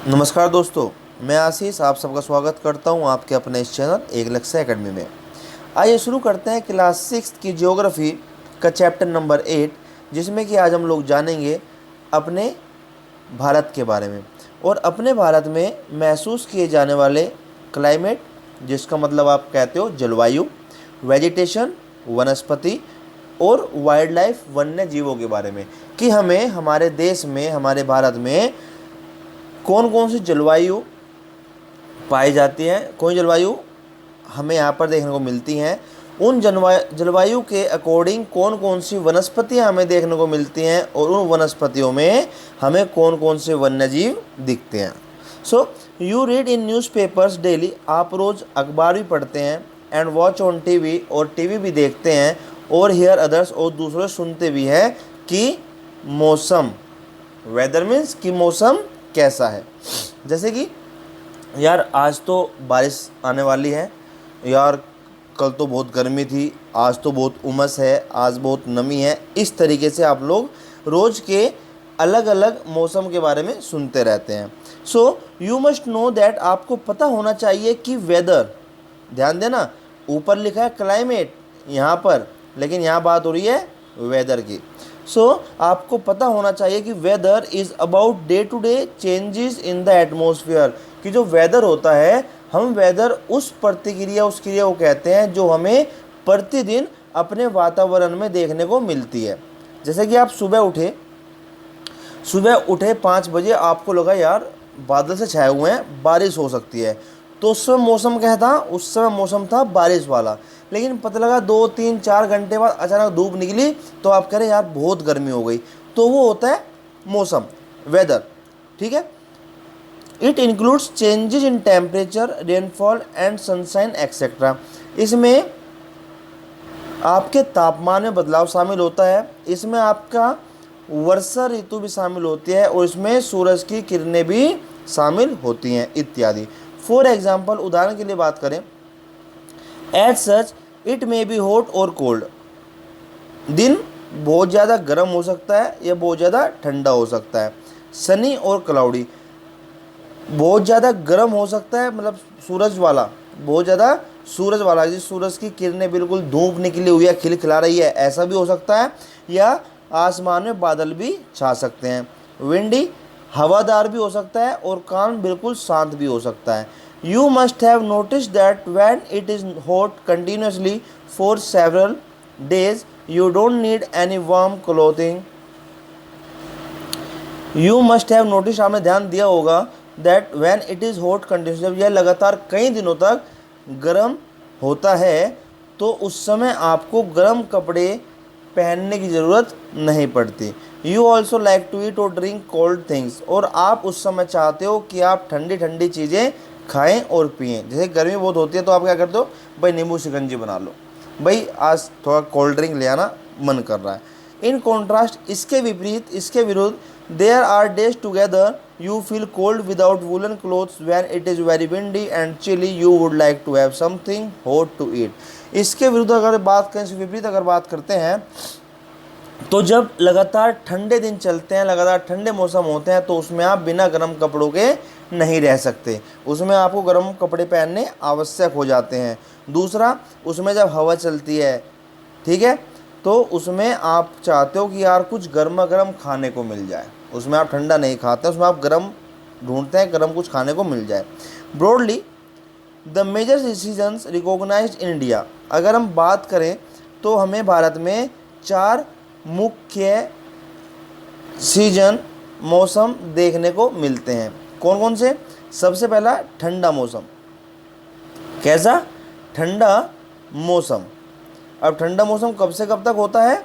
नमस्कार दोस्तों, मैं आशीष आप सबका स्वागत करता हूं आपके अपने इस चैनल एक लक्ष्य एकेडमी में। आइए शुरू करते हैं क्लास 6 की ज्योग्राफी का चैप्टर नंबर 8, जिसमें कि आज हम लोग जानेंगे अपने भारत के बारे में और अपने भारत में महसूस किए जाने वाले क्लाइमेट, जिसका मतलब आप कहते हो जलवायु, वेजिटेशन वनस्पति और वाइल्ड लाइफ वन्य जीवों के बारे में कि हमें हमारे देश में, हमारे भारत में कौन कौन सी जलवायु पाई जाती है, कौन जलवायु हमें यहाँ पर देखने को मिलती हैं, उन जलवायु के अकॉर्डिंग कौन कौन सी वनस्पतियाँ हमें देखने को मिलती हैं और उन वनस्पतियों में हमें कौन कौन से वन्यजीव दिखते हैं। So you read in newspapers daily, आप रोज़ अखबार भी पढ़ते हैं, एंड वॉच ऑन टीवी, और टीवी भी देखते हैं, और हियर अदर्स, और दूसरे सुनते भी हैं कि मौसम, वेदर मीन्स कि मौसम कैसा है। जैसे कि यार आज तो बारिश आने वाली है, यार कल तो बहुत गर्मी थी, आज तो बहुत उमस है, आज बहुत नमी है। इस तरीके से आप लोग रोज़ के अलग अलग मौसम के बारे में सुनते रहते हैं। So you must know that, आपको पता होना चाहिए कि वेदर, ध्यान देना ऊपर लिखा है क्लाइमेट यहाँ पर, लेकिन यहाँ बात हो रही है वेदर की। सो आपको पता होना चाहिए कि weather is about day to day changes in the atmosphere, कि जो वेदर होता है, हम वेदर उस प्रतिक्रिया, उस क्रिया को कहते हैं जो हमें प्रतिदिन अपने वातावरण में देखने को मिलती है। जैसे कि आप सुबह उठे 5 बजे, आपको लगा यार बादल से छाए हुए हैं, बारिश हो सकती है, तो उस समय मौसम क्या था? उस समय मौसम था बारिश वाला। लेकिन पता लगा 2 3 4 घंटे बाद अचानक धूप निकली, तो आप कह रहे यार बहुत गर्मी हो गई, तो वो होता है मौसम, वेदर। ठीक है, it includes changes in temperature, rainfall and sunshine etcetera. इसमें आपके तापमान में बदलाव शामिल होता है, इसमें आपका वर्षा ऋतु भी शामिल होती है, और इसमें सूरज की किरणें भी शामिल होती हैं इत्यादि। फॉर एग्जाम्पल, उदाहरण के लिए बात करें, as such it may be hot और कोल्ड, दिन बहुत ज़्यादा गर्म हो सकता है या बहुत ज़्यादा ठंडा हो सकता है। सनी और क्लाउडी, बहुत ज़्यादा गर्म हो सकता है, मतलब सूरज वाला, बहुत ज़्यादा सूरज वाला, जिस सूरज की किरणें बिल्कुल धूप निकली हुई है, खिलखिला रही है, ऐसा भी हो सकता है, या आसमान में बादल भी छा सकते हैं। विंडी, हवादार भी हो सकता है, और काम बिल्कुल शांत भी हो सकता है। You must have notice that when it is hot continuously for several days, you don't need any warm clothing. You must have notice, आपने ध्यान दिया होगा, that when it is hot continuously, जब यह लगातार कई दिनों तक गर्म होता है, तो उस समय आपको गर्म कपड़े पहनने की ज़रूरत नहीं पड़ती। You also like to eat और ड्रिंक कोल्ड थिंग्स, और आप उस समय चाहते हो कि आप ठंडी ठंडी चीज़ें खाएं और पिएं। जैसे गर्मी बहुत होती है, तो आप क्या करते हो, भाई नींबू शिकंजी बना लो, भाई आज थोड़ा कोल्ड ड्रिंक ले आना मन कर रहा है। इन कॉन्ट्रास्ट, इसके विपरीत, इसके विरुद्ध, there are days together you feel cold without woollen clothes, when it is very windy and chilly you would like to have something hot to eat. इसके विरुद्ध अगर बात करें, इसके विपरीत अगर बात करते हैं, तो जब लगातार ठंडे दिन चलते हैं, लगातार ठंडे मौसम होते हैं, तो उसमें आप बिना गर्म कपड़ों के नहीं रह सकते, उसमें आपको गर्म कपड़े पहनने आवश्यक हो जाते हैं। दूसरा, उसमें जब हवा चलती है, ठीक है, तो उसमें आप चाहते हो कि यार कुछ गर्मा गर्म खाने को मिल जाए, उसमें आप ठंडा नहीं खाते, उसमें आप गर्म ढूंढते हैं, गर्म कुछ खाने को मिल जाए। Broadly the major seasons recognised in India, अगर हम बात करें तो हमें भारत में 4 मुख्य सीजन, मौसम देखने को मिलते हैं। कौन कौन से? सबसे पहला ठंडा मौसम। कैसा? ठंडा मौसम। अब ठंडा मौसम कब से कब तक होता है?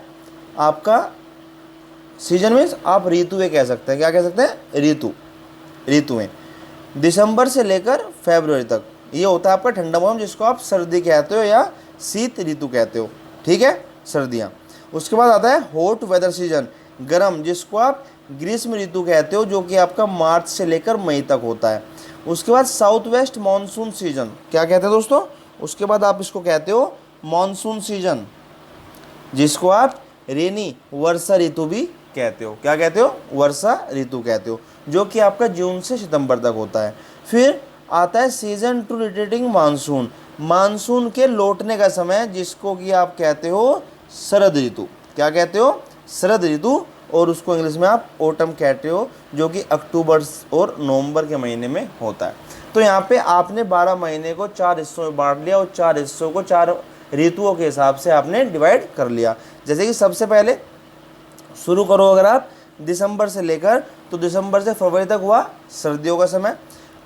आपका सीजन मीन्स आप ऋतुएं कह सकते हैं। क्या कह सकते हैं? ऋतुएं। दिसंबर से लेकर फरवरी तक ये होता है आपका ठंडा मौसम, जिसको आप सर्दी कहते हो या शीत ऋतु कहते हो। ठीक है, सर्दियाँ। उसके बाद आता है हॉट वेदर सीजन, गर्म, जिसको आप ग्रीष्म ऋतु कहते हो, जो कि आपका मार्च से लेकर मई तक होता है। उसके बाद साउथ वेस्ट मानसून सीजन, क्या कहते हैं दोस्तों? उसके बाद आप इसको कहते हो मानसून सीजन, जिसको आप रेनी, वर्षा ऋतु भी कहते हो। क्या कहते हो? वर्षा ऋतु कहते हो। जो कि आपका जून से सितंबर तक होता है। फिर आता है season two retreating monsoon, monsoon के लौटने का समय, जिसको कि आप कहते हो शरद ऋतु। क्या कहते हो? शरद ऋतु। और उसको इंग्लिश में आप ऑटम कहते हो, जो कि अक्टूबर और नवंबर के महीने में होता है। तो यहाँ पे आपने 12 महीने को 4 हिस्सों में बांट लिया और 4 हिस्सों को 4 ऋतुओं के हिसाब से आपने डिवाइड कर लिया। जैसे कि सबसे पहले शुरू करो अगर आप दिसंबर से लेकर, तो दिसंबर से फरवरी तक हुआ सर्दियों का समय।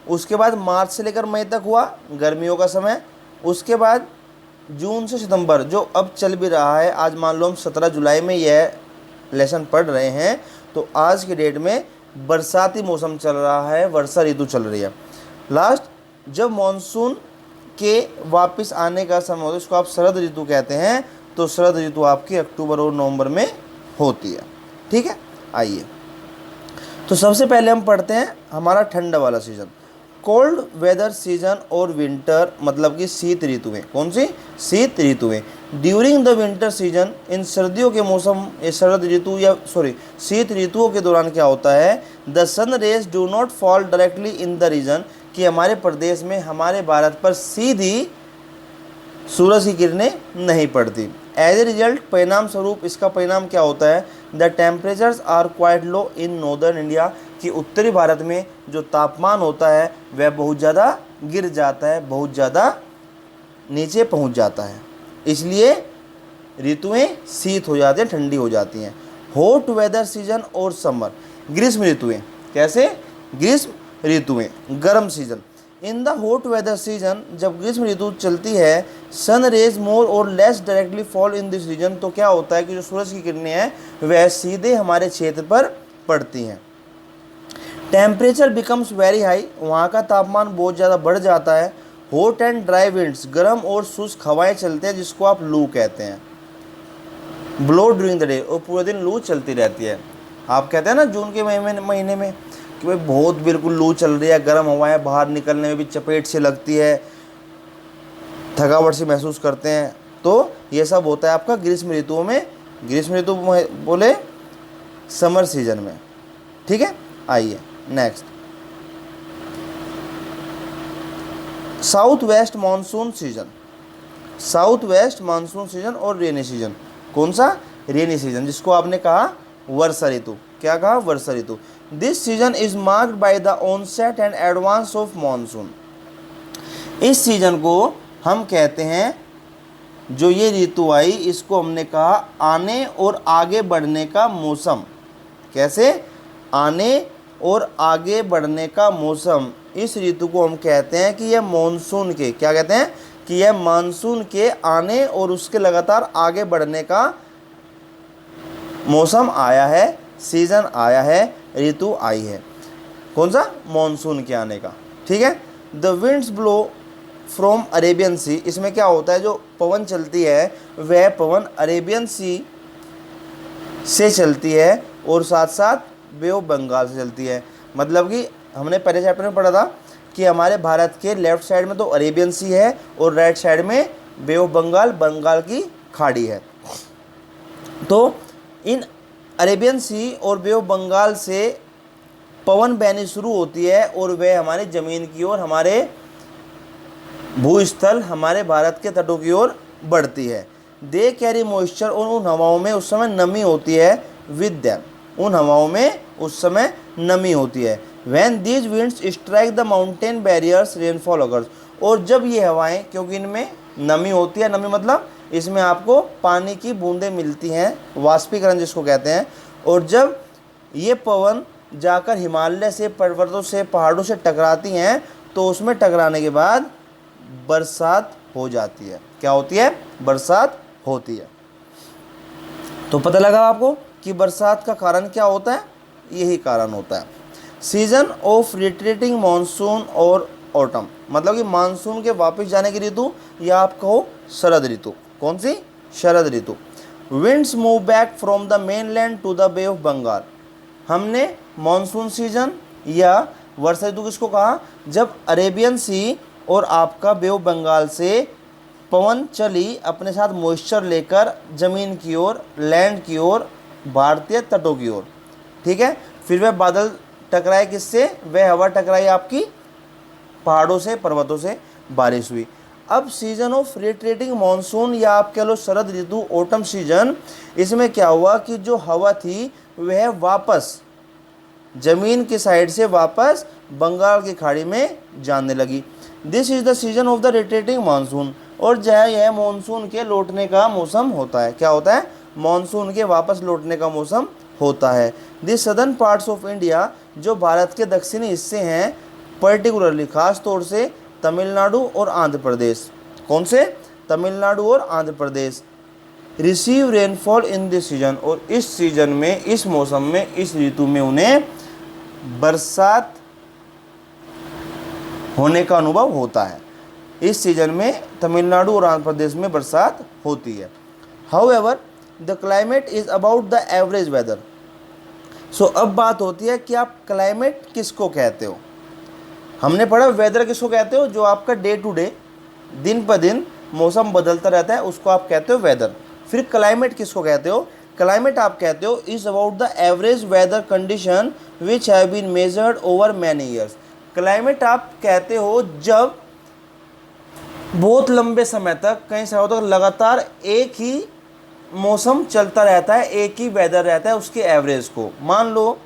उसके बाद मार्च से लेकर मई तक हुआ गर्मियों का समय। उसके बाद जून से सितंबर, जो अब चल भी रहा है, आज मान लो हम 17 जुलाई में यह लेसन पढ़ रहे हैं, तो आज की डेट में बरसाती मौसम चल रहा है, वर्षा ऋतु चल रही है। लास्ट जब मॉनसून के वापस आने का समय होता है, इसको आप शरद ऋतु कहते हैं। तो शरद ऋतु आपकी अक्टूबर और नवंबर में होती है। ठीक है, आइए तो सबसे पहले हम पढ़ते हैं हमारा ठंडा वाला सीज़न, कोल्ड वेदर सीजन और विंटर, मतलब कि शीत ऋतुएं। कौन सी? शीत ऋतुएं। ड्यूरिंग द विंटर सीजन, इन सर्दियों के मौसम, शरद ऋतु या शीत ऋतुओं के दौरान क्या होता है, the sun rays do not fall directly in the region, कि हमारे प्रदेश में, हमारे भारत पर सीधी सूरज की किरणें नहीं पड़ती। एज ए रिजल्ट, परिणाम स्वरूप इसका परिणाम क्या होता है, the temperatures are quite low in northern India, कि उत्तरी भारत में जो तापमान होता है वह बहुत ज़्यादा गिर जाता है, बहुत ज़्यादा नीचे पहुंच जाता है। इसलिए ऋतुएं शीत हो जाती हैं, ठंडी हो जाती हैं। हॉट वेदर सीजन और समर, ग्रीष्म ऋतुएं। कैसे? ग्रीष्म ऋतुएं, गर्म season. In the hot weather season, जब ग्रीष्म ऋतु चलती है, सन रेज मोर और less directly fall in this region, तो क्या होता है कि जो सूरज की किरणें हैं वह सीधे हमारे क्षेत्र पर पड़ती हैं। टेम्परेचर बिकम्स वेरी हाई, वहाँ का तापमान बहुत ज़्यादा बढ़ जाता है। हॉट एंड ड्राई विंड्स, गर्म और शुष्क हवाएं चलते हैं, जिसको आप लू कहते हैं। ब्लो ड्यूरिंग द डे, और पूरे दिन लू चलती रहती है। आप कहते हैं ना जून के महीने में कि भाई बहुत बिल्कुल लू चल रही है, गर्म हवाएं, बाहर निकलने में भी चपेट से लगती है, थकावट से महसूस करते हैं। तो ये सब होता है आपका ग्रीष्म ऋतुओं में, ग्रीष्म ऋतु बोले समर सीजन में। ठीक है, आइए next, south west monsoon season. South west monsoon season और रेनी सीजन। कौन सा? रेनी सीजन, जिसको आपने कहा वर्षा ऋतु। क्या कहा? वर्षा ऋतु। This season is marked by the onset and advance of monsoon. इस सीजन को हम कहते हैं, जो ये ऋतु आई, इसको हमने कहा आने और आगे बढ़ने का मौसम। कैसे? आने और आगे बढ़ने का मौसम। इस ऋतु को हम कहते हैं कि यह मानसून के, क्या कहते हैं कि यह मानसून के आने और उसके लगातार आगे बढ़ने का मौसम आया है, सीजन आया है, ऋतु आई है। कौन सा? मानसून के आने का। ठीक है। The winds blow from Arabian sea, इसमें क्या होता है, जो पवन चलती है वह पवन अरेबियन सी से चलती है और साथ साथ बे ऑफ बंगाल से चलती है। मतलब कि हमने पहले चैप्टर में पढ़ा था कि हमारे भारत के लेफ्ट साइड में तो अरेबियन सी है और राइट साइड में बे ऑफ बंगाल, बंगाल की खाड़ी है। तो इन अरेबियन सी और बे ऑफ बंगाल से पवन बहनी शुरू होती है और वह हमारी ज़मीन की ओर, हमारे भूस्थल, हमारे भारत के तटों की ओर बढ़ती है। दे कैरी मॉइस्चर, और उन हवाओं में उस समय नमी होती है। विद दैम, उन हवाओं में उस समय नमी होती है। When these winds strike the mountain barriers rainfall occurs, और जब ये हवाएं, क्योंकि इनमें नमी होती है, नमी मतलब इसमें आपको पानी की बूंदें मिलती हैं, वाष्पीकरण जिसको कहते हैं। और जब ये पवन जाकर हिमालय से, पर्वतों से, पहाड़ों से टकराती हैं, तो उसमें टकराने के बाद बरसात हो जाती है। क्या होती है? बरसात होती है। तो पता लगा आपको कि बरसात का कारण क्या होता है? यही कारण होता है। सीजन ऑफ रिट्रीटिंग मानसून और ऑटम, मतलब कि मानसून के वापस जाने की ऋतु, या आप कहो शरद ऋतु। कौन सी? शरद ऋतु। Winds move back from the mainland to the bay of Bengal. हमने मानसून सीजन या वर्षा ऋतु किसको कहा? जब अरेबियन सी और आपका बे ऑफ बंगाल से पवन चली अपने साथ मॉइस्चर लेकर ज़मीन की ओर, लैंड की ओर, भारतीय तटों की ओर। ठीक है। फिर वह बादल टकराए किससे? वह हवा टकराई आपकी पहाड़ों से, पर्वतों से, बारिश हुई। अब सीजन ऑफ रिट्रेटिंग मानसून या आप कह लो शरद ऋतु, ऑटम सीजन, इसमें क्या हुआ कि जो हवा थी वह वापस जमीन की साइड से वापस बंगाल की खाड़ी में जाने लगी। This is the season of the retreating monsoon, और जो है यह मानसून के लौटने का मौसम होता है। क्या होता है? मानसून के वापस लौटने का मौसम होता है। The southern parts of India, जो भारत के दक्षिणी हिस्से हैं, पर्टिकुलरली खास तौर से तमिलनाडु और आंध्र प्रदेश। कौन से? तमिलनाडु और Andhra Pradesh. Receive rainfall in this season, और इस सीजन में, इस मौसम में, इस ऋतु में उन्हें बरसात होने का अनुभव होता है। इस सीजन में तमिलनाडु और आंध्र प्रदेश में बरसात होती है। However the climate is about the average weather. So अब बात होती है कि आप क्लाइमेट किसको कहते हो। हमने पढ़ा वेदर किसको कहते हो? जो आपका डे टू डे, दिन पर दिन मौसम बदलता रहता है, उसको आप कहते हो वेदर। फिर क्लाइमेट किसको कहते हो? क्लाइमेट आप कहते हो is about the average weather condition which have been measured over many years. Climate आप कहते हो जब बहुत लंबे समय तक, कई सालों तक लगातार एक ही मौसम चलता रहता है, एक ही वेदर रहता है, उसके एवरेज को। मान लो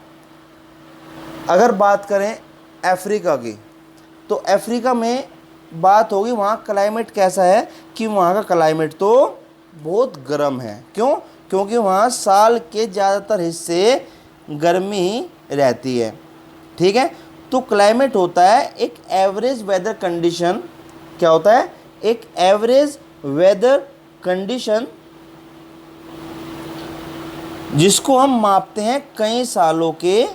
अगर बात करें अफ्रीका की, तो अफ्रीका में बात होगी वहाँ क्लाइमेट कैसा है कि वहाँ का क्लाइमेट तो बहुत गर्म है। क्यों? क्योंकि वहाँ साल के ज़्यादातर हिस्से गर्मी रहती है। ठीक है, तो क्लाइमेट होता है एक एवरेज वेदर कंडीशन। क्या होता है? एक एवरेज वेदर कंडीशन जिसको हम मापते हैं कई सालों के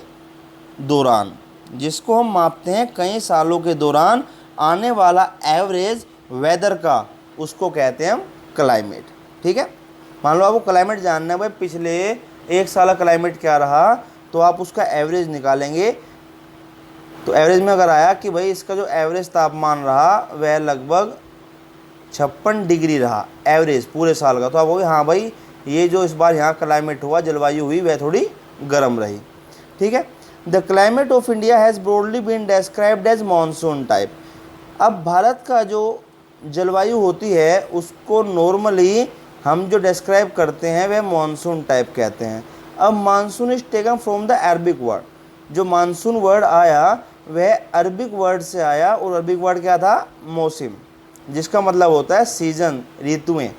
दौरान, जिसको हम मापते हैं कई सालों के दौरान आने वाला एवरेज वेदर का, उसको कहते हैं हम क्लाइमेट। ठीक है, मान लो आपको क्लाइमेट जानना है भाई पिछले एक साल का क्लाइमेट क्या रहा, तो आप उसका एवरेज निकालेंगे। तो एवरेज में अगर आया कि भाई इसका जो एवरेज तापमान रहा वह लगभग 56 डिग्री रहा एवरेज पूरे साल का, तो आप बोलोगे हाँ भाई ये जो इस बार यहाँ क्लाइमेट हुआ, जलवायु हुई, वह थोड़ी गर्म रही। ठीक है, the climate of India has broadly been described as monsoon type. अब भारत का जो जलवायु होती है उसको नॉर्मली हम जो डिस्क्राइब करते हैं वह मानसून टाइप कहते हैं। अब monsoon is taken from the Arabic word, जो मानसून वर्ड आया वह अरबिक वर्ड से आया, और अरबिक वर्ड क्या था? मौसम, जिसका मतलब होता है सीजन, ऋतुएं।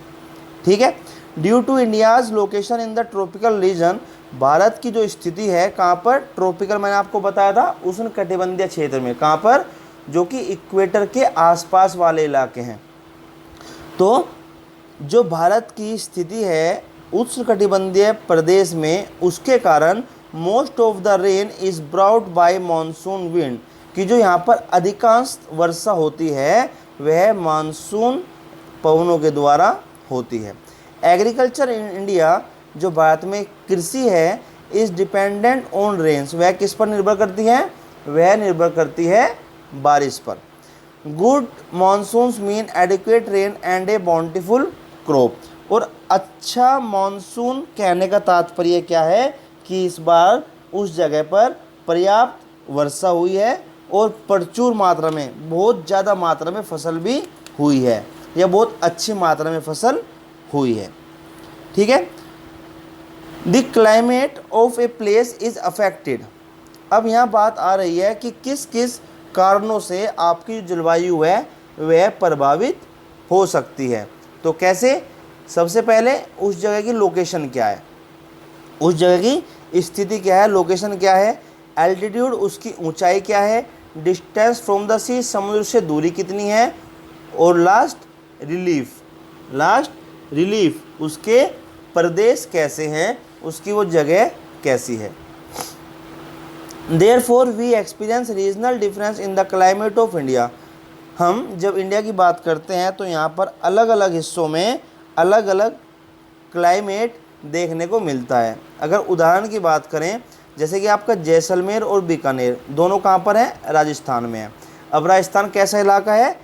ठीक है, due to India's location in the tropical region, भारत की जो स्थिति है कहाँ पर? ट्रॉपिकल, मैंने आपको बताया था उष्ण कटिबंधीय क्षेत्र में। कहाँ पर? जो कि इक्वेटर के आसपास वाले इलाके हैं। तो जो भारत की स्थिति है उष्ण कटिबंधीय प्रदेश में, उसके कारण most of the rain is brought by monsoon wind, कि जो यहाँ पर अधिकांश वर्षा होती है वह मानसून पवनों के द्वारा होती है। एग्रीकल्चर इन इंडिया, जो भारत में कृषि है, इज डिपेंडेंट ऑन रेन्स, वह किस पर निर्भर करती है? वह निर्भर करती है बारिश पर। Good monsoons mean adequate rain and A bountiful crop, और अच्छा मानसून कहने का तात्पर्य क्या है कि इस बार उस जगह पर पर्याप्त वर्षा हुई है और प्रचुर मात्रा में, बहुत ज़्यादा मात्रा में फसल भी हुई है, या बहुत अच्छी मात्रा में फसल हुई है। ठीक है, the climate of a place is affected. अब यहाँ बात आ रही है कि किस किस कारणों से आपकी जलवायु है वह प्रभावित हो सकती है। तो कैसे? सबसे पहले उस जगह की लोकेशन क्या है, उस जगह की स्थिति क्या है, लोकेशन क्या है, एल्टीट्यूड उसकी ऊंचाई क्या है, डिस्टेंस फ्रॉम द सी समुद्र से दूरी कितनी है, और लास्ट रिलीफ उसके प्रदेश कैसे हैं, उसकी वो जगह कैसी है। Therefore we experience regional difference in the climate of India. हम जब इंडिया की बात करते हैं तो यहाँ पर अलग अलग हिस्सों में अलग अलग क्लाइमेट देखने को मिलता है। अगर उदाहरण की बात करें, जैसे कि आपका जैसलमेर और बीकानेर दोनों कहाँ पर हैं? राजस्थान में है। अब राजस्थान कैसा इलाका है?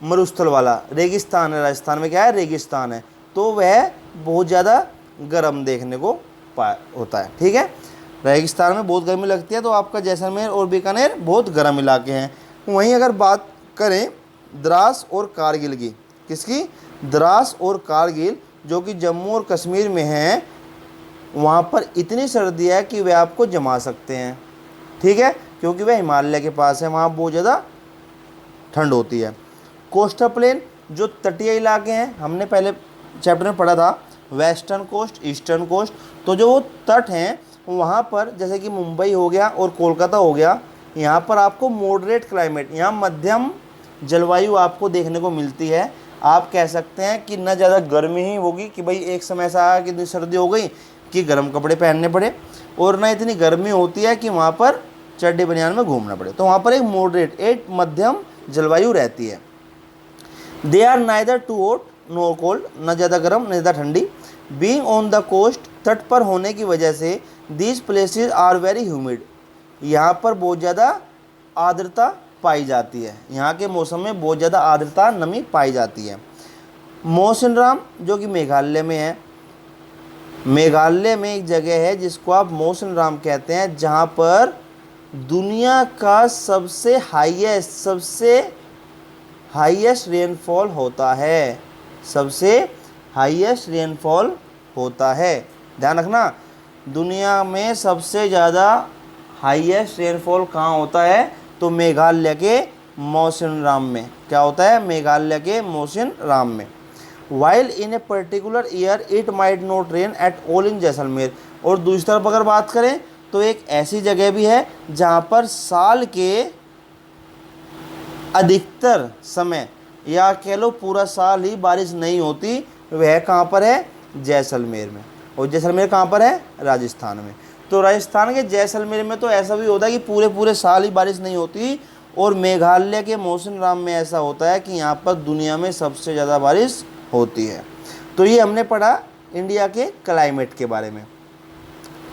मरुस्थल वाला, रेगिस्तान है। राजस्थान में क्या है? रेगिस्तान है, तो वह बहुत ज़्यादा गर्म देखने को होता है। ठीक है, रेगिस्तान में बहुत गर्मी लगती है, तो आपका जैसलमेर और बीकानेर बहुत गर्म इलाके हैं। वहीं अगर बात करें द्रास और कारगिल की, किसकी? द्रास और कारगिल, जो कि जम्मू और कश्मीर में हैं, वहाँ पर इतनी सर्दी है कि वे आपको जमा सकते हैं, ठीक है, क्योंकि वह हिमालय के पास है, वहाँ बहुत ज़्यादा ठंड होती है। कोस्टल प्लेन, जो तटीय इलाके हैं, हमने पहले चैप्टर में पढ़ा था, वेस्टर्न कोस्ट, ईस्टर्न कोस्ट, तो जो वो तट हैं वहाँ पर जैसे कि मुंबई हो गया और कोलकाता हो गया, यहाँ पर आपको मॉडरेट क्लाइमेट, यहाँ मध्यम जलवायु आपको देखने को मिलती है। आप कह सकते हैं कि न ज़्यादा गर्मी ही होगी कि भाई एक समय ऐसा आया कि इतनी सर्दी हो गई कि गर्म कपड़े पहनने पड़े, और न इतनी गर्मी होती है कि वहाँ पर चड्डी बनियान में घूमना पड़े। तो वहाँ पर एक मॉडरेट, एक मध्यम जलवायु रहती है। They are neither too hot no cold, न ज़्यादा गर्म न ज़्यादा ठंडी। बीइंग ऑन द कोस्ट, तट पर होने की वजह से these places are very humid, यहाँ पर बहुत ज़्यादा आर्द्रता पाई जाती है, यहाँ के मौसम में बहुत ज़्यादा आर्द्रता, नमी पाई जाती है। मौसिनराम, जो कि मेघालय में है, मेघालय में एक जगह है जिसको आप मौसिनराम कहते हैं, जहाँ पर दुनिया का सबसे हाईएस्ट रेनफॉल होता है, सबसे हाईएस्ट रेनफॉल होता है। ध्यान रखना, दुनिया में सबसे ज़्यादा हाईएस्ट रेनफॉल कहाँ होता है? तो मेघालय के मौसिनराम में। क्या होता है? मेघालय के मौसिनराम में। While in a particular year it might not rain at all in Jaisalmer. और दूसरी तरफ अगर बात करें तो एक ऐसी जगह भी है जहाँ पर साल के अधिकतर समय, या कह लो पूरा साल ही बारिश नहीं होती, वह कहाँ पर है? जैसलमेर में। और जैसलमेर कहाँ पर है? राजस्थान में। तो राजस्थान के जैसलमेर में तो ऐसा भी होता है कि पूरे साल ही बारिश नहीं होती, और मेघालय के मौसिनराम में ऐसा होता है कि यहाँ पर दुनिया में सबसे ज़्यादा बारिश होती है। तो ये हमने पढ़ा इंडिया के क्लाइमेट के बारे में।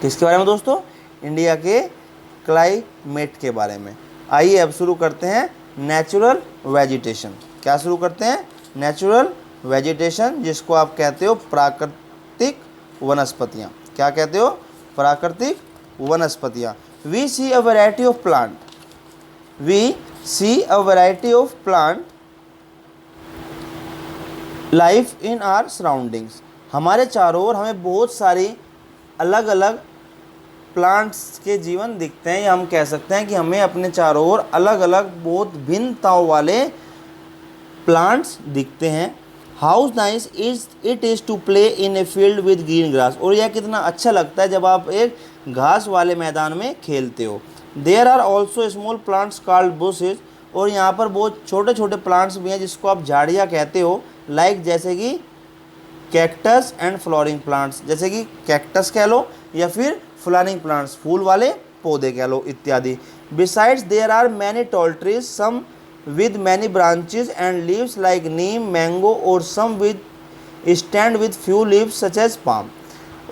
किसके बारे में दोस्तों? इंडिया के क्लाइमेट के बारे में। आइए अब शुरू करते हैं नेचुरल वेजिटेशन। क्या शुरू करते हैं? नेचुरल वेजिटेशन, जिसको आप कहते हो प्राकृतिक वनस्पतियाँ। क्या कहते हो? प्राकृतिक वनस्पतियाँ। We see a variety of plant, we see a variety of plant life in our surroundings. हमारे चारों ओर हमें बहुत सारी अलग अलग प्लांट्स के जीवन दिखते हैं, या हम कह सकते हैं कि हमें अपने चारों ओर अलग अलग बहुत भिन्नताओं वाले प्लांट्स दिखते हैं। How nice it is to play in a field with green grass. और यह कितना अच्छा लगता है जब आप एक घास वाले मैदान में खेलते हो। There are also small plants called bushes. और यहाँ पर बहुत छोटे छोटे प्लांट्स भी हैं जिसको आप झाड़ियाँ कहते हो, लाइक जैसे कि कैक्टस एंड फ्लोरिंग प्लांट्स, जैसे कि कैक्टस कह लो या फिर फ्लावरिंग प्लांट्स, फूल वाले पौधे कह लो, इत्यादि। Besides there are many tall trees, some with many branches and leaves like neem, mango, और some with stand with few leaves such as palm।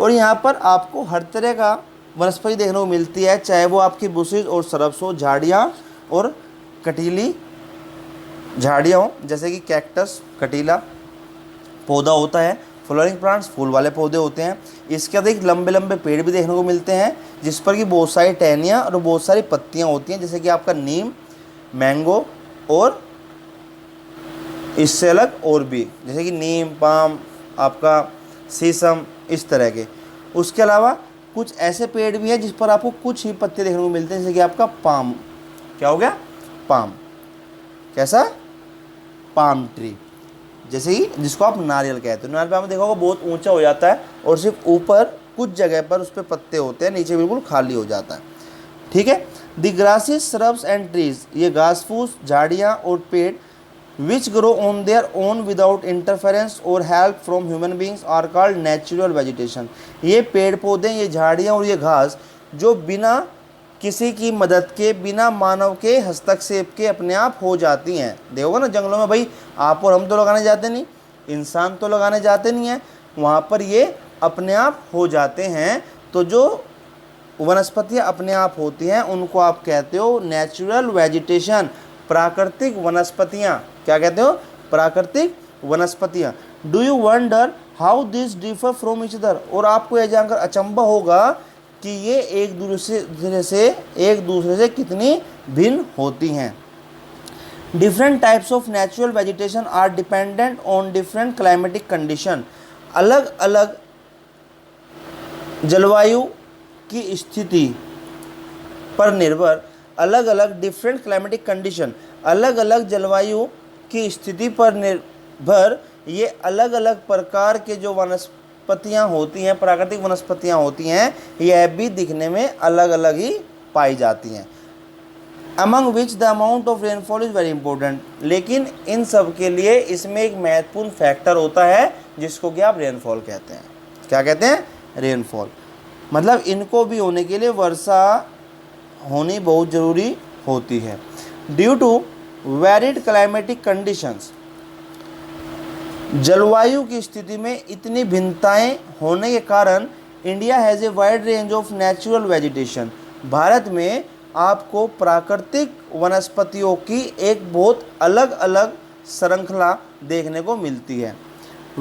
और यहाँ पर आपको हर तरह का वनस्पति देखने को मिलती है, चाहे वो आपकी बुशेज और सरब्स हो, झाड़ियाँ और कटीली झाड़ियाँ हो, जैसे कि कैक्टस कटीला पौधा होता है, फ्लोरिंग प्लांट्स फूल वाले पौधे होते हैं। इसके अतिरिक्त लंबे लंबे पेड़ भी देखने को मिलते हैं जिस पर कि बहुत सारी टहनियाँ और बहुत सारी पत्तियाँ होती हैं, जैसे कि आपका नीम, मैंगो और इससे अलग और भी, जैसे कि नीम, पाम, आपका शीशम, इस तरह के। उसके अलावा कुछ ऐसे पेड़ भी हैं जिस पर आपको कुछ ही पत्ते देखने को मिलते हैं, जैसे कि आपका पाम। क्या हो गया? पाम। कैसा? पाम ट्री, जैसे कि जिसको आप नारियल कहते हो। नारियल पे आपने देखा होगा बहुत ऊंचा हो जाता है और सिर्फ ऊपर कुछ जगह पर उस पर पत्ते होते हैं, नीचे बिल्कुल खाली हो जाता है। ठीक है। The grasses, shrubs and trees, ये घास फूस, झाड़ियाँ और पेड़, which grow on their own without interference और help from human beings, are called natural vegetation. ये पेड़ पौधे, ये झाड़ियाँ और ये घास जो बिना किसी की मदद के, बिना मानव के हस्तक्षेप के अपने आप हो जाती हैं। देखोगे ना जंगलों में, भाई आप और हम तो लगाने जाते नहीं, इंसान तो लगाने जाते नहीं हैं, वहाँ पर ये अपने आप हो जाते हैं। तो जो वनस्पतियाँ अपने आप होती हैं उनको आप कहते हो नेचुरल वेजिटेशन, प्राकृतिक वनस्पतियाँ। क्या कहते हो? प्राकृतिक वनस्पतियाँ। Do you wonder how this differ from each other. और आपको यह जानकर अचंभा होगा कि ये एक दूसरे से कितनी भिन्न होती हैं। Different types of natural vegetation are dependent on different climatic condition. अलग अलग जलवायु की स्थिति पर निर्भर, अलग अलग डिफरेंट क्लाइमेटिक कंडीशन, अलग अलग जलवायु की स्थिति पर निर्भर ये अलग अलग प्रकार के जो वनस्पतियाँ होती हैं, प्राकृतिक वनस्पतियाँ होती हैं, यह भी दिखने में अलग अलग ही पाई जाती हैं। Among which the amount of rainfall is very important. लेकिन इन सब के लिए इसमें एक महत्वपूर्ण फैक्टर होता है जिसको कि आप रेनफॉल कहते हैं। क्या कहते हैं? रेनफॉल। मतलब इनको भी होने के लिए वर्षा होनी बहुत ज़रूरी होती है। Due to varied climatic conditions, जलवायु की स्थिति में इतनी भिन्नताएं होने के कारण India has a wide range of natural vegetation. भारत में आपको प्राकृतिक वनस्पतियों की एक बहुत अलग अलग श्रृंखला देखने को मिलती है।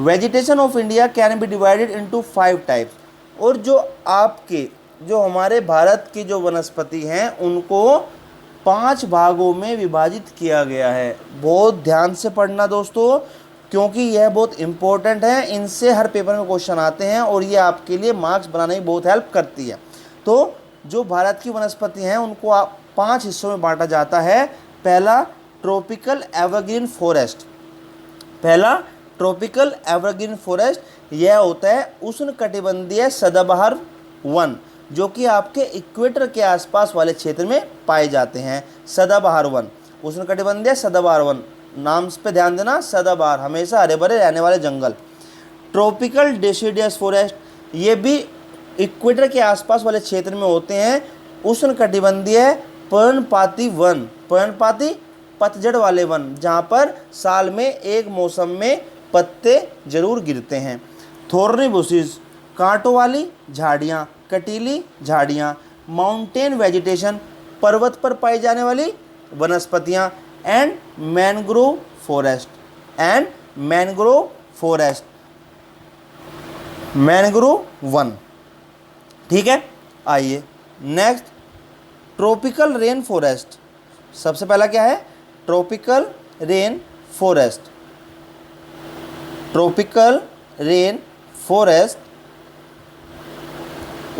Vegetation of India can be divided into 5 types. और जो हमारे भारत की जो वनस्पति हैं उनको 5 भागों में विभाजित किया गया है। बहुत ध्यान से पढ़ना दोस्तों, क्योंकि यह बहुत इम्पोर्टेंट है। इनसे हर पेपर में क्वेश्चन आते हैं और ये आपके लिए मार्क्स बनाने में बहुत हेल्प करती है। तो जो भारत की वनस्पति हैं उनको 5 हिस्सों में बांटा जाता है। पहला ट्रॉपिकल एवरग्रीन फॉरेस्ट। पहला ट्रॉपिकल एवरग्रीन फॉरेस्ट यह होता है उष्णकटिबंधीय सदाबहार वन, जो कि आपके इक्वेटर के आसपास वाले क्षेत्र में पाए जाते हैं। सदाबहार वन, उष्णकटिबंधीय सदाबहार वन, नाम पे ध्यान देना, सदाबहार हमेशा हरे भरे रहने वाले जंगल। ट्रॉपिकल डेसिडियस फॉरेस्ट, ये भी इक्वेटर के आसपास वाले क्षेत्र में होते हैं। उष्णकटिबंधीय पर्णपाती वन, पर्णपाती पतझड़ वाले वन, जहाँ पर साल में एक मौसम में पत्ते जरूर गिरते हैं। थोर्नी बुशिस, कांटों वाली झाड़ियाँ, कटीली झाड़ियाँ। माउंटेन वेजिटेशन, पर्वत पर पाई जाने वाली वनस्पतियाँ। And mangrove forest, and mangrove forest, mangrove वन। ठीक है, आइए नेक्स्ट ट्रॉपिकल रेन फॉरेस्ट। सबसे पहला क्या है? Tropical rain forest. Tropical rain forest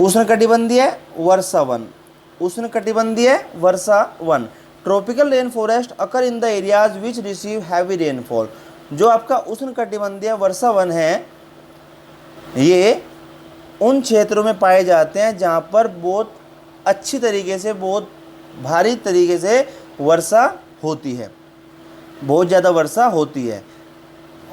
उष्णकटिबंधीय वर्षा वन, उष्णकटिबंधीय वर्षा वन। Tropical rain forest occur in the areas which receive heavy rainfall. जो आपका उष्णकटिबंधीय वर्षा वन है, ये उन क्षेत्रों में पाए जाते हैं जहाँ पर बहुत अच्छी तरीके से, बहुत भारी तरीके से वर्षा होती है, बहुत ज़्यादा वर्षा होती है।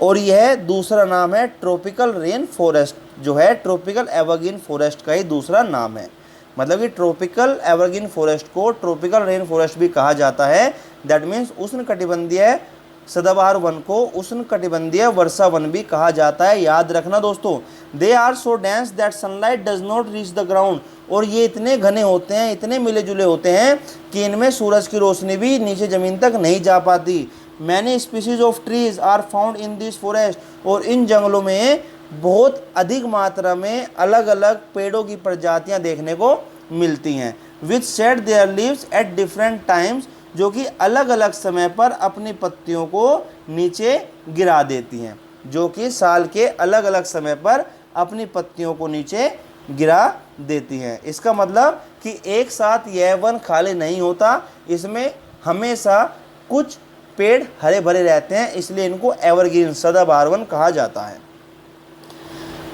और यह दूसरा नाम है ट्रॉपिकल रेन फॉरेस्ट, जो है ट्रॉपिकल एवरग्रीन फॉरेस्ट का ही दूसरा नाम है। मतलब कि ट्रॉपिकल एवरग्रीन फॉरेस्ट को ट्रॉपिकल रेन फॉरेस्ट भी कहा जाता है। दैट मीन्स उष्णकटिबंधीय सदाबहार वन को उष्णकटिबंधीय वर्षा वन भी कहा जाता है। याद रखना दोस्तों, they are so dense that sunlight does not reach the ground. और ये इतने घने होते हैं, इतने मिले जुले होते हैं कि इनमें सूरज की रोशनी भी नीचे ज़मीन तक नहीं जा पाती। Many species of trees are found in this forest. और इन जंगलों में बहुत अधिक मात्रा में अलग अलग पेड़ों की प्रजातियां देखने को मिलती हैं। Which shed their leaves at different times, जो कि अलग अलग समय पर अपनी पत्तियों को नीचे गिरा देती हैं, जो कि साल के अलग अलग समय पर अपनी पत्तियों को नीचे गिरा देती हैं। इसका मतलब कि एक साथ यह वन खाली नहीं होता, इसमें हमेशा कुछ पेड़ हरे भरे रहते हैं, इसलिए इनको एवरग्रीन सदाबहार वन कहा जाता है।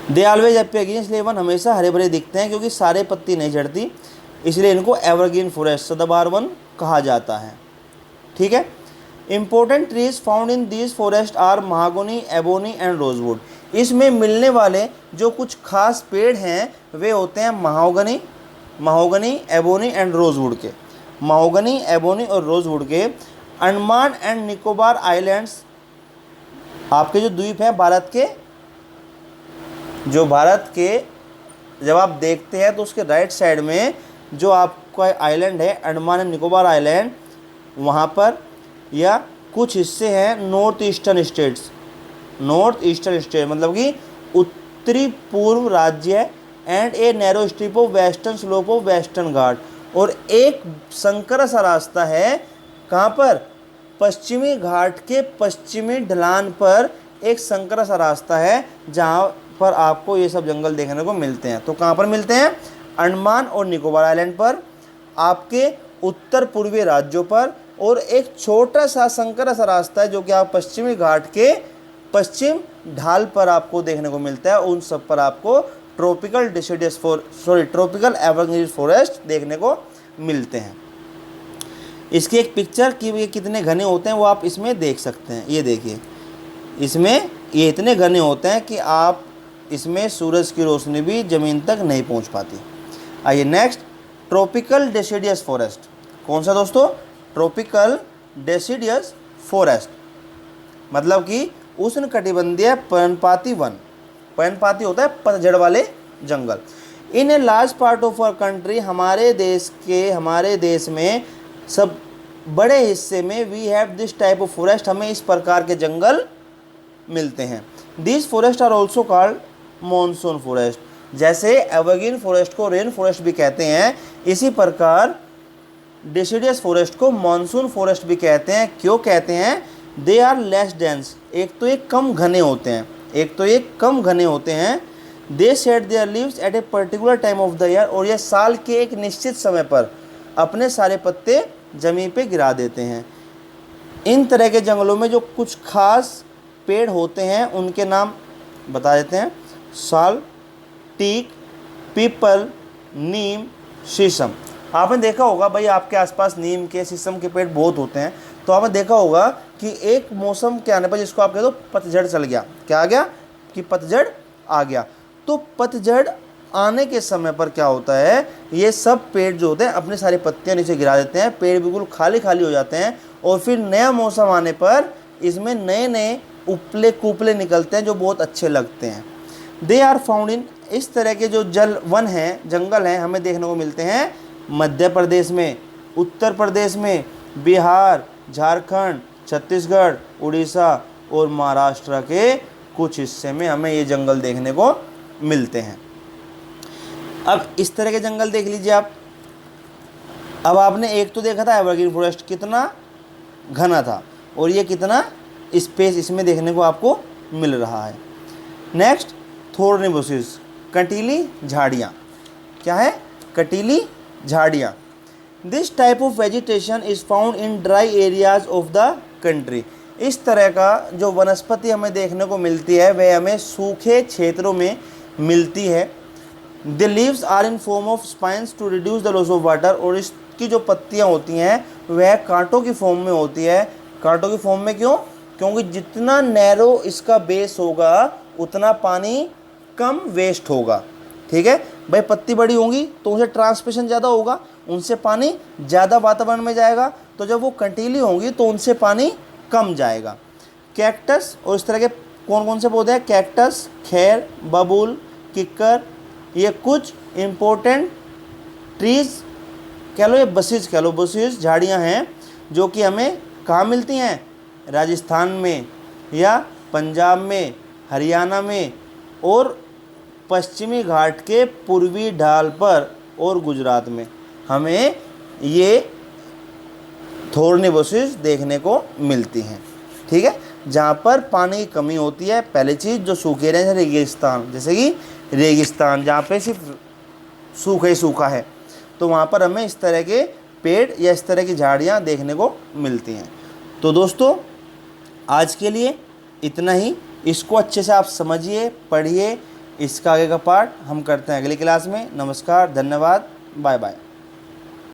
दे ऑलवेज अपीयर, इसलिए वन हमेशा हरे भरे दिखते हैं क्योंकि सारे पत्ती नहीं झड़ती, इसलिए इनको एवरग्रीन फॉरेस्ट सदाबहार वन कहा जाता है। ठीक है। Important trees found in these forest are mahogany, ebony and rosewood. इसमें मिलने वाले जो कुछ खास पेड़ हैं वे होते हैं महोगनी, एबोनी एंड रोजवुड के। महोगनी, एबोनी और रोजवुड के। अंडमान एंड निकोबार आइलैंड्स, आपके जो द्वीप हैं भारत के जब आप देखते हैं तो उसके राइट साइड में जो आपका आइलैंड है अंडमान एंड निकोबार आइलैंड, वहाँ पर या कुछ हिस्से हैं नॉर्थ ईस्टर्न स्टेट मतलब कि उत्तरी पूर्व राज्य and a narrow strip of western slope of western Ghat, और एक संकर सा रास्ता है कहाँ पर, पश्चिमी घाट के पश्चिमी ढलान पर एक संकर सा रास्ता है जहाँ पर आपको ये सब जंगल देखने को मिलते हैं। तो कहाँ पर मिलते हैं, अंडमान और निकोबार आइलैंड पर, आपके उत्तर पूर्वी राज्यों पर, और एक छोटा सा संकर सा रास्ता है जो कि आप पश्चिमी घाट के पश्चिम ढाल पर आपको देखने को मिलता है। उन सब पर आपको ट्रॉपिकल ट्रॉपिकल एवरग्रीन फॉरेस्ट देखने को मिलते हैं। इसकी एक पिक्चर कि ये कितने घने होते हैं वो आप इसमें देख सकते हैं। ये देखिए, इसमें ये इतने घने होते हैं कि आप इसमें सूरज की रोशनी भी ज़मीन तक नहीं पहुंच पाती। आइए नेक्स्ट, ट्रॉपिकल डेसिडियस फॉरेस्ट। कौन सा दोस्तों, ट्रॉपिकल डेसिडियस फॉरेस्ट, मतलब कि उष्णकटिबंधीय पर्णपाती वन। पर्णपाती होता है पतझड़ वाले जंगल। In a large part of our country, हमारे देश में सब बड़े हिस्से में we have this type of forest, हमें इस प्रकार के जंगल मिलते हैं। This forest are also called monsoon forest, जैसे एवरग्रीन फॉरेस्ट को रेन फॉरेस्ट भी कहते हैं, इसी प्रकार डेसिडियस फॉरेस्ट को मॉनसून फॉरेस्ट भी कहते हैं। क्यों कहते हैं, दे आर लेस डेंस, एक तो ये कम घने होते हैं, they shed their leaves at a particular time of the year, और ये साल के एक निश्चित समय पर अपने सारे पत्ते ज़मीन पे गिरा देते हैं। इन तरह के जंगलों में जो कुछ खास पेड़ होते हैं उनके नाम बता देते हैं, साल, टीक, पीपल, नीम, शीशम। आपने देखा होगा भाई, आपके आसपास नीम के, शीशम के पेड़ बहुत होते हैं, तो आपने देखा होगा कि एक मौसम के आने पर, जिसको आप कह दो पतझड़ चल गया, क्या आ गया कि पतझड़ आ गया, तो पतझड़ आने के समय पर क्या होता है, ये सब पेड़ जो होते हैं अपने सारे पत्तियां नीचे गिरा देते हैं, पेड़ बिल्कुल खाली खाली हो जाते हैं, और फिर नया मौसम आने पर इसमें नए नए उपले कुपले निकलते हैं जो बहुत अच्छे लगते हैं। दे आर फाउंड इन, इस तरह के जो वन हैं, जंगल हैं, हमें देखने को मिलते हैं मध्य प्रदेश में, उत्तर प्रदेश में, बिहार, झारखंड, छत्तीसगढ़, उड़ीसा और महाराष्ट्र के कुछ हिस्से में हमें ये जंगल देखने को मिलते हैं। अब इस तरह के जंगल देख लीजिए आप। अब आपने एक तो देखा था एवरग्रीन फॉरेस्ट कितना घना था, और ये कितना स्पेस इसमें देखने को आपको मिल रहा है। नेक्स्ट, थॉर्नी बुशेस, कंटीली झाड़ियाँ। क्या है, कटीली झाड़ियाँ। This type of vegetation is found in dry areas of the country. इस तरह का जो वनस्पति हमें देखने को मिलती है वह हमें सूखे क्षेत्रों में मिलती है। The leaves are in form of spines to reduce the loss of water, और इसकी जो पत्तियाँ होती हैं वह कांटों की फॉर्म में होती है। कांटों की फॉर्म में क्यों, क्योंकि जितना नैरो इसका बेस होगा उतना पानी कम वेस्ट होगा। ठीक है भाई, पत्ती बड़ी होंगी तो उनसे ट्रांसमिशन ज़्यादा होगा, उनसे पानी ज़्यादा वातावरण में जाएगा, तो जब वो कंटीली होंगी तो उनसे पानी कम जाएगा। कैक्टस, और इस तरह के कौन कौन से पौधे हैं, कैक्टस, खैर, बबूल, किक्कर, ये कुछ इम्पोर्टेंट ट्रीज़ कह लो, ये बसीज झाड़ियाँ हैं जो कि हमें कहाँ मिलती हैं, राजस्थान में या पंजाब में, हरियाणा में, और पश्चिमी घाट के पूर्वी ढाल पर, और गुजरात में हमें ये थॉर्नी बुशेस देखने को मिलती हैं। ठीक है, जहाँ पर पानी की कमी होती है। पहली चीज़ जो सूखे रहे हैं, रेगिस्तान, जैसे कि रेगिस्तान जहाँ पे सिर्फ सूखा है, तो वहाँ पर हमें इस तरह के पेड़ या इस तरह की झाड़ियाँ देखने को मिलती हैं। तो दोस्तों आज के लिए इतना ही। इसको अच्छे से आप समझिए, पढ़िए। इसका आगे का पार्ट हम करते हैं अगली क्लास में। नमस्कार, धन्यवाद, बाय बाय।